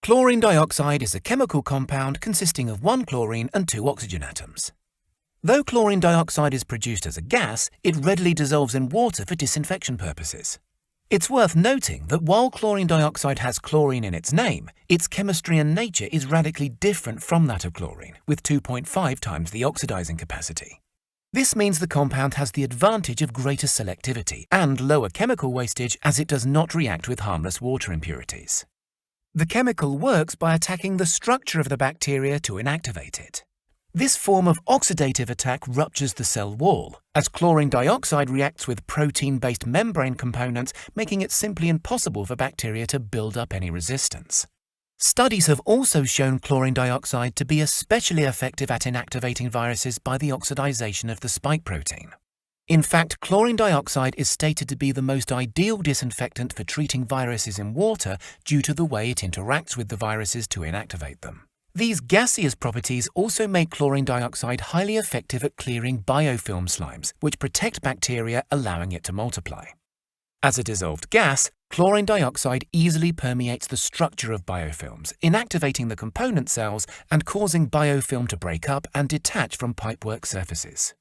Chlorine dioxide is a chemical compound consisting of one chlorine and two oxygen atoms. Though chlorine dioxide is produced as a gas, it readily dissolves in water for disinfection purposes. It's worth noting that while chlorine dioxide has chlorine in its name, its chemistry and nature is radically different from that of chlorine, with 2.5 times the oxidizing capacity. This means the compound has the advantage of greater selectivity and lower chemical wastage as it does not react with harmless water impurities. The chemical works by attacking the structure of the bacteria to inactivate it. This form of oxidative attack ruptures the cell wall, as chlorine dioxide reacts with protein-based membrane components, making it simply impossible for bacteria to build up any resistance. Studies have also shown chlorine dioxide to be especially effective at inactivating viruses by the oxidization of the spike protein. In fact, chlorine dioxide is stated to be the most ideal disinfectant for treating viruses in water due to the way it interacts with the viruses to inactivate them. These gaseous properties also make chlorine dioxide highly effective at clearing biofilm slimes, which protect bacteria, allowing it to multiply. As a dissolved gas, chlorine dioxide easily permeates the structure of biofilms, inactivating the component cells and causing biofilm to break up and detach from pipework surfaces.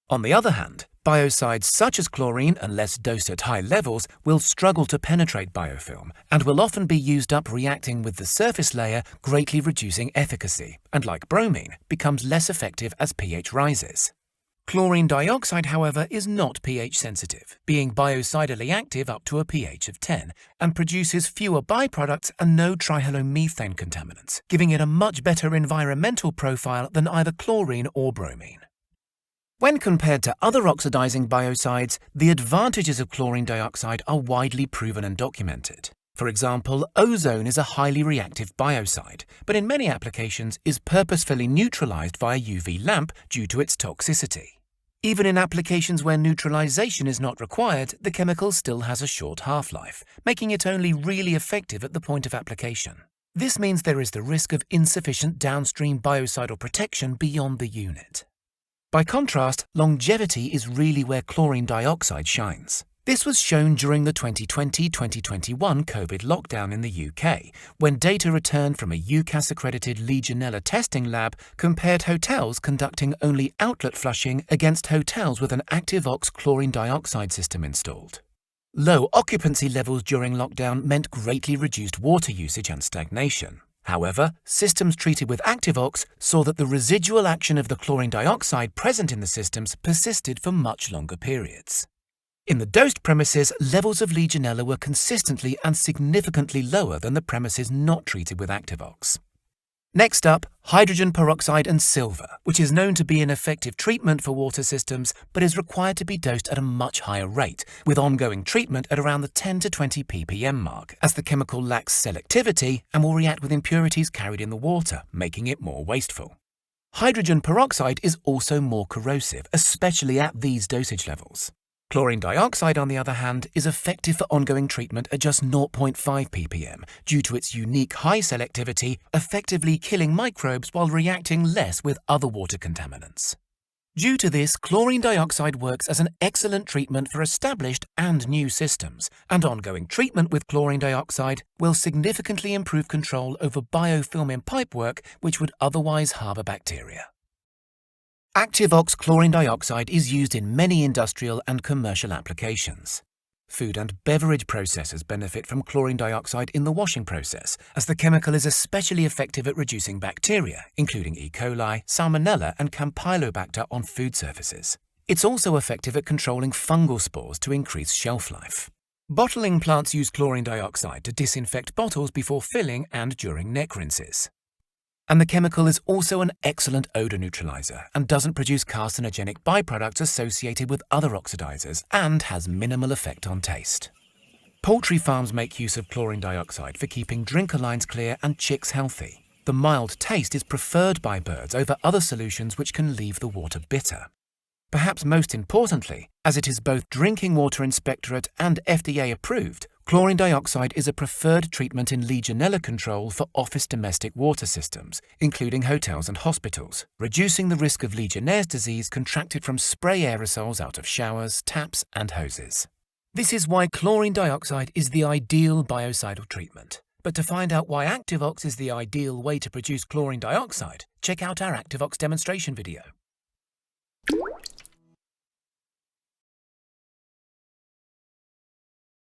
On the other hand, biocides such as chlorine, unless dosed at high levels, will struggle to penetrate biofilm and will often be used up reacting with the surface layer, greatly reducing efficacy, and like bromine, becomes less effective as pH rises. Chlorine dioxide, however, is not pH sensitive, being biocidally active up to a pH of 10, and produces fewer byproducts and no trihalomethane contaminants, giving it a much better environmental profile than either chlorine or bromine. When compared to other oxidizing biocides, the advantages of chlorine dioxide are widely proven and documented. For example, ozone is a highly reactive biocide, but in many applications is purposefully neutralized via UV lamp due to its toxicity. Even in applications where neutralization is not required, the chemical still has a short half-life, making it only really effective at the point of application. This means there is the risk of insufficient downstream biocidal protection beyond the unit. By contrast, longevity is really where chlorine dioxide shines. This was shown during the 2020-2021 COVID lockdown in the UK, when data returned from a UCAS-accredited Legionella testing lab compared hotels conducting only outlet flushing against hotels with an ActiveOx chlorine dioxide system installed. Low occupancy levels during lockdown meant greatly reduced water usage and stagnation. However, systems treated with ActiveOx saw that the residual action of the chlorine dioxide present in the systems persisted for much longer periods. In the dosed premises, levels of Legionella were consistently and significantly lower than the premises not treated with ActiveOx. Next up, hydrogen peroxide and silver, which is known to be an effective treatment for water systems, but is required to be dosed at a much higher rate, with ongoing treatment at around the 10 to 20 ppm mark, as the chemical lacks selectivity and will react with impurities carried in the water, making it more wasteful. Hydrogen peroxide is also more corrosive, especially at these dosage levels. Chlorine dioxide, on the other hand, is effective for ongoing treatment at just 0.5 ppm due to its unique high selectivity, effectively killing microbes while reacting less with other water contaminants. Due to this, chlorine dioxide works as an excellent treatment for established and new systems, and ongoing treatment with chlorine dioxide will significantly improve control over biofilm in pipework which would otherwise harbour bacteria. ActiveOx chlorine dioxide is used in many industrial and commercial applications. Food and beverage processors benefit from chlorine dioxide in the washing process, as the chemical is especially effective at reducing bacteria, including E. coli, Salmonella, and Campylobacter on food surfaces. It's also effective at controlling fungal spores to increase shelf life. Bottling plants use chlorine dioxide to disinfect bottles before filling and during neck rinses. And the chemical is also an excellent odor neutralizer and doesn't produce carcinogenic byproducts associated with other oxidizers and has minimal effect on taste. Poultry farms make use of chlorine dioxide for keeping drinker lines clear and chicks healthy. The mild taste is preferred by birds over other solutions which can leave the water bitter. Perhaps most importantly, as it is both Drinking Water Inspectorate and FDA approved, chlorine dioxide is a preferred treatment in Legionella control for office domestic water systems, including hotels and hospitals, reducing the risk of Legionnaire's disease contracted from spray aerosols out of showers, taps, and hoses. This is why chlorine dioxide is the ideal biocidal treatment, But to find out why ActiveOx is the ideal way to produce chlorine dioxide, check out our ActiveOx demonstration video.